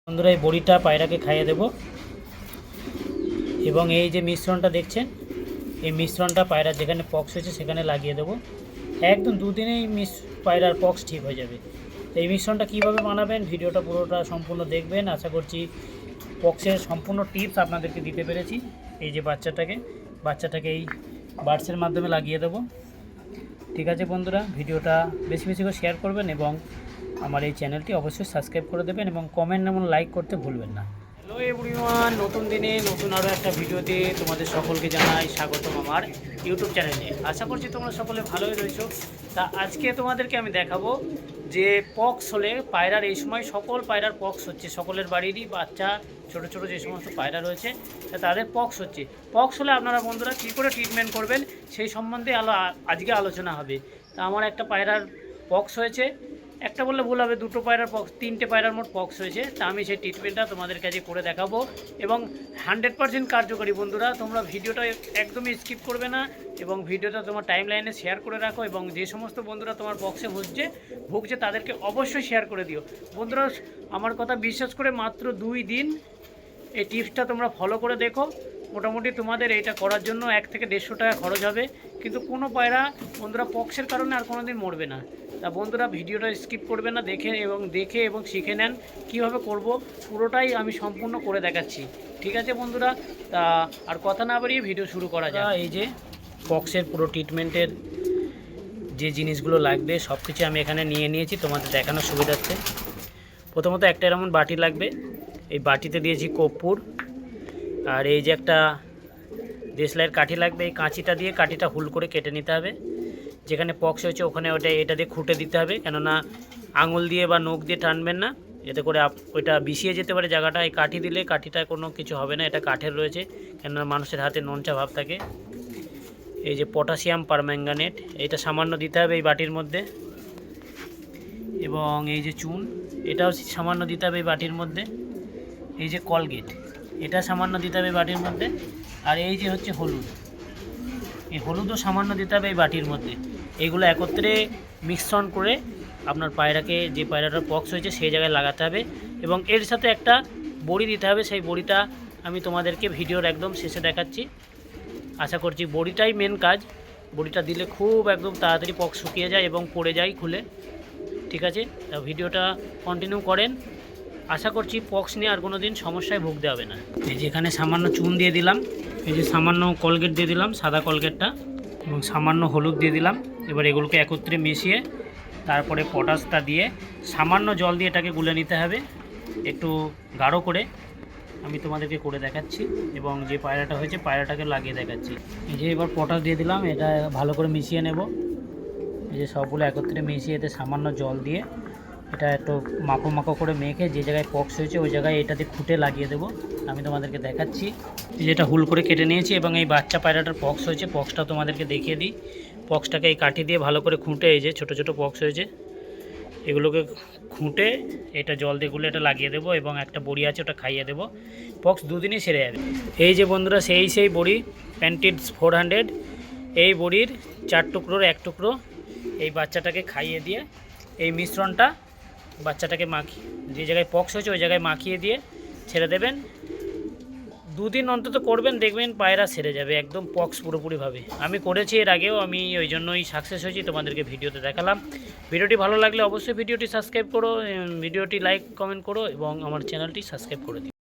বন্ধুরা এই বড়িটা পায়রাকে খাইয়ে দেব এবং এই যে মিশ্রণটা দেখছেন এই মিশ্রণটা পায়রা যেখানে পক্স হয়েছে সেখানে লাগিয়ে দেব। একদম দুদিনেই পায়রার পক্স ঠিক হয়ে যাবে। তো এই মিশ্রণটা কীভাবে বানাবেন ভিডিওটা পুরোটা সম্পূর্ণ দেখবেন। আশা করছি পক্সের সম্পূর্ণ টিপস আপনাদেরকে দিতে পেরেছি। এই যে বাচ্চাটাকে এই বার্ডসের মাধ্যমে লাগিয়ে দেব। ঠিক আছে বন্ধুরা, ভিডিওটা বেশি বেশি করে শেয়ার করবেন এবং আমার এই চ্যানেলটি অবশ্যই সাবস্ক্রাইব করে দেবেন এবং কমেন্ট এবং লাইক করতে ভুলবেন না। হ্যালো এভরিওয়ান, নতুন দিনে নতুন আরও একটা ভিডিওতে তোমাদের সকলকে জানাই স্বাগতম আমার ইউটিউব চ্যানেলে। আশা করছি তোমরা সকলে ভালোই রয়েছো। তা আজকে তোমাদেরকে আমি দেখাবো যে পক্স হলে পায়রার এই সময় সকল পায়রার পক্স হচ্ছে, সকলের বাড়িরই বাচ্চা ছোট ছোট যে সমস্ত পায়রা রয়েছে তাদের পক্স হচ্ছে। পক্স হলে আপনারা বন্ধুরা কী করে ট্রিটমেন্ট করবেন সেই সম্বন্ধে আজকে আলোচনা হবে। তা আমার একটা পায়রার পক্স হয়েছে, একটা বললে ভুল হবে, দুটো পায়রার পক্স, তিনটে পায়রার মোট পক্স হয়েছে। তা আমি সেই ট্রিটমেন্টটা তোমাদের কাছে করে দেখাবো এবং 100% কার্যকরী। বন্ধুরা তোমরা ভিডিওটা একদমই স্কিপ করবে না এবং ভিডিওটা তোমার টাইম লাইনে শেয়ার করে রাখো এবং যে সমস্ত বন্ধুরা তোমার বক্সে ভুগছে তাদেরকে অবশ্যই শেয়ার করে দিও। বন্ধুরা আমার কথা বিশ্বাস করে মাত্র 2 দিন এই টিপসটা তোমরা ফলো করে দেখো। মোটামুটি তোমাদের এইটা করার জন্য 1 থেকে 150 টাকা খরচ হবে, কিন্তু কোনো পায়রা বন্ধুরা পক্সের কারণে আর কোনো দিন মরবে না। তা বন্ধুরা ভিডিওটা স্কিপ করবে না, দেখে এবং শিখে নেন কীভাবে করব। পুরোটাই আমি সম্পূর্ণ করে দেখাচ্ছি। ঠিক আছে বন্ধুরা, তা আর কথা না বাড়িয়ে ভিডিও শুরু করা যায়। এই যে পক্সের পুরো ট্রিটমেন্টের যে জিনিসগুলো লাগবে সব কিছু আমি এখানে নিয়ে নিয়েছি তোমাদের দেখানোর সুবিধার্থে। প্রথমত একটা এরকম বাটি লাগবে, এই বাটিতে দিয়েছি কর্পূর। আর এই যে একটা দেশলাইয়ের কাঠি লাগবে, এই কাঁচিটা দিয়ে কাঠিটা হুল করে কেটে নিতে হবে। যেখানে পক্স হয়েছে ওখানে এটা দিয়ে খুঁটে দিতে হবে, কেননা আঙুল দিয়ে বা নখ দিয়ে টানবেন না, এতে করে ওইটা বিষিয়ে যেতে পারে জায়গাটা। এই কাঠি দিলে কাঠিটা কোনো কিছু হবে না, এটা কাঠের রয়েছে, কেননা মানুষের হাতে নোনচা ভাব থাকে। এই যে পটাশিয়াম পারম্যাঙ্গানেট, এটা সামান্য দিতে হবে এই বাটির মধ্যে। এবং এই যে চুন, এটাও সামান্য দিতে হবে এই বাটির মধ্যে। এই যে কলগেট, এটা সামান্য দিতে হবে বাটির মধ্যে। আর এই যে হচ্ছে হলুদ, এই হলুদও সামান্য দিতে হবে এই বাটির মধ্যে। এইগুলো একত্রে মিশ্রণ করে আপনার পায়রাকে, যে পায়রাটার পক্স হয়েছে সেই জায়গায় লাগাতে হবে এবং এর সাথে একটা বড়ি দিতে হবে। সেই বড়িটা আমি তোমাদেরকে ভিডিওর একদম শেষে দেখাচ্ছি। আশা করছি বড়িটাই মেন কাজ। বড়িটা দিলে খুব একদম তাড়াতাড়ি পক্স শুকিয়ে যায় এবং পড়ে যায় খুলে। ঠিক আছে, তা ভিডিওটা কন্টিনিউ করেন। আশা করছি পক্স নিয়ে আর কোনো দিন সমস্যায় ভুগতে হবে না। এই যে এখানে সামান্য চুন দিয়ে দিলাম, এই যে সামান্য কলগেট দিয়ে দিলাম, সাদা কলগেটটা, এবং সামান্য হলুদ দিয়ে দিলাম। এবার এগুলোকে একত্রে মিশিয়ে তারপরে পটাশটা দিয়ে সামান্য জল দিয়ে এটাকে গুলে নিতে হবে একটু গাঢ় করে। আমি তোমাদেরকে করে দেখাচ্ছি এবং যে পায়রাটা হয়েছে পায়রাটাকে লাগিয়ে দেখাচ্ছি। এই যে এবার পটাশ দিয়ে দিলাম, এটা ভালো করে মিশিয়ে নেব। এই যে সবগুলো একত্রে মিশিয়ে এতে সামান্য জল দিয়ে এটা একটু মাখো মাখো করে মেখে যে জায়গায় পক্স হয়েছে ওই জায়গায় এটাতে খুঁটে লাগিয়ে দেবো। আমি তোমাদেরকে দেখাচ্ছি। যেটা হুল করে কেটে নিয়েছি এবং এই বাচ্চা পায়রাটার পক্স হয়েছে, পক্সটা তোমাদেরকে দেখিয়ে দিই। পক্সটাকে এই কাঠি দিয়ে ভালো করে খুঁটে, এই যে ছোটো ছোটো পক্স হয়েছে এগুলোকে খুঁটে এটা জল দিয়ে গুলে এটা লাগিয়ে দেবো এবং একটা বড়ি আছে ওটা খাইয়ে দেবো। পক্স 2 দিনই সেরে যাবে। এই যে বন্ধুরা সেই বড়ি প্যান্টিডস 400, এই বড়ির 4 টুকরোর 1 টুকরো এই বাচ্চাটাকে খাইয়ে দিয়ে এই মিশ্রণটা বাচ্চাটাকে মাখিয়ে, যে জায়গায় পক্স হয়েছে ওই জায়গায় মাখিয়ে দিয়ে ছেড়ে দেবেন। 2 দিন অন্তত করবেন, দেখবেন পায়রা সেরে যাবে একদম পক্স পুরোপুরিভাবে। আমি করেছি এর আগেও, আমি ওই জন্যই সাকসেস হয়েছি, তোমাদেরকে ভিডিওতে দেখালাম। ভিডিওটি ভালো লাগলে অবশ্যই ভিডিওটি সাবস্ক্রাইব করো, ভিডিওটি লাইক কমেন্ট করো এবং আমার চ্যানেলটি সাবস্ক্রাইব করে দিও।